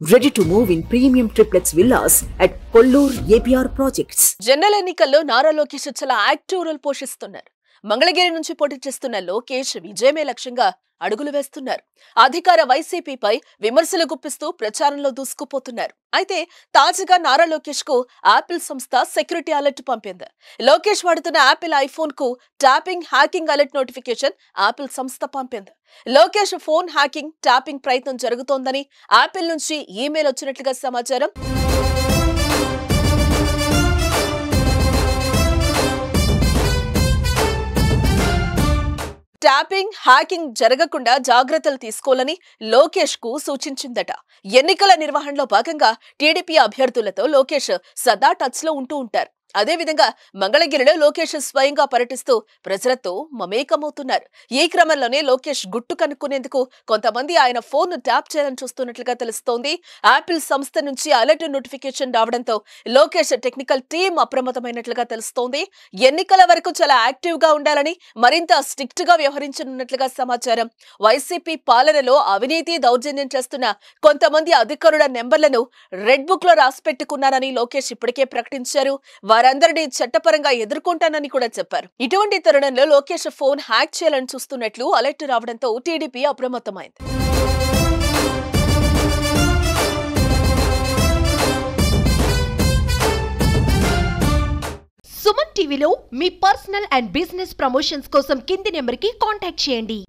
Ready to move in premium triplex villas at Kollur APR projects. General ఎన్నికల్లో నారా లోకేష్ చాలా active role పోషిస్తున్నారు. మంగళగిరి నుంచి పోటీ చేస్తున్న లోకేష్ విజయమే లక్ష్యంగా అడుగులు వేస్తున్నారు. అధికార వైసీపీపై విమర్శలు గుప్పిస్తూ ప్రచారంలో దూసుకుపోతున్నారు. అయితే తాజాగా నారా లోకేష్ కు యాపిల్ సంస్థ సెక్యూరిటీ అలర్ట్ పంపింది. లోకేష్ వాడుతున్న యాపిల్ ఐఫోన్ కు tapping hacking alert notification Apple సంస్థ పంపింది. లోకేష్ ఫోన్ హ్యాకింగ్ ట్యాపింగ్ ప్రయత్నం జరుగుతోందని యాపిల్ నుంచి ఈమెయిల్ వచ్చినట్లుగా సమాచారం. ట్యాపింగ్ హ్యాకింగ్ జరగకుండా జాగ్రత్తలు తీసుకోవాలని లోకేష్ కు సూచించిందట. ఎన్నికల నిర్వహణలో భాగంగా టీడీపీ అభ్యర్థులతో లోకేష్ సదా టచ్ లో ఉంటూ ఉంటారు. అదేవిధంగా మంగళగిరిలో లోకేష్ స్వయంగా పర్యటిస్తూ ప్రజలతో మమేకమవుతున్నారు. ఈ క్రమంలోనే లోకేష్ గుట్టు కనుక్కునేందుకు కొంతమంది ఆయన ఫోన్ ట్యాప్ చేయాలని చూస్తున్నట్లుగా తెలుస్తోంది. యాపిల్ సంస్థ నుంచి అలర్ట్ నోటిఫికేషన్ రావడంతో లోకేష్ టెక్నికల్ టీం అప్రమత్తమైనట్లుగా తెలుస్తోంది. ఎన్నికల వరకు చాలా యాక్టివ్ గా ఉండాలని, మరింత స్ట్రిక్ట్ గా వ్యవహరించనున్నట్లుగా సమాచారం. వైసీపీ పాలనలో అవినీతి దౌర్జన్యం చేస్తున్న కొంతమంది అధికారుల నెంబర్లను రెడ్ బుక్ లో రాసిపెట్టుకున్నారని లోకేష్ ఇప్పటికే ప్రకటించారు. వారందరినీ చట్టపరంగా ఎదుర్కొంటానని కూడా చెప్పారు. ఇటువంటి తరుణంలో లోకేష్ ఫోన్ హ్యాక్ చేయాలని చూస్తున్నట్లు అలర్ట్ రావడంతో టీడీపీ అప్రమత్తమైంది. సుమన్ టీవీలో మీ పర్సనల్ అండ్ బిజినెస్ ప్రమోషన్స్ కోసం కింది నెంబర్కి కాంటాక్ట్ చేయండి.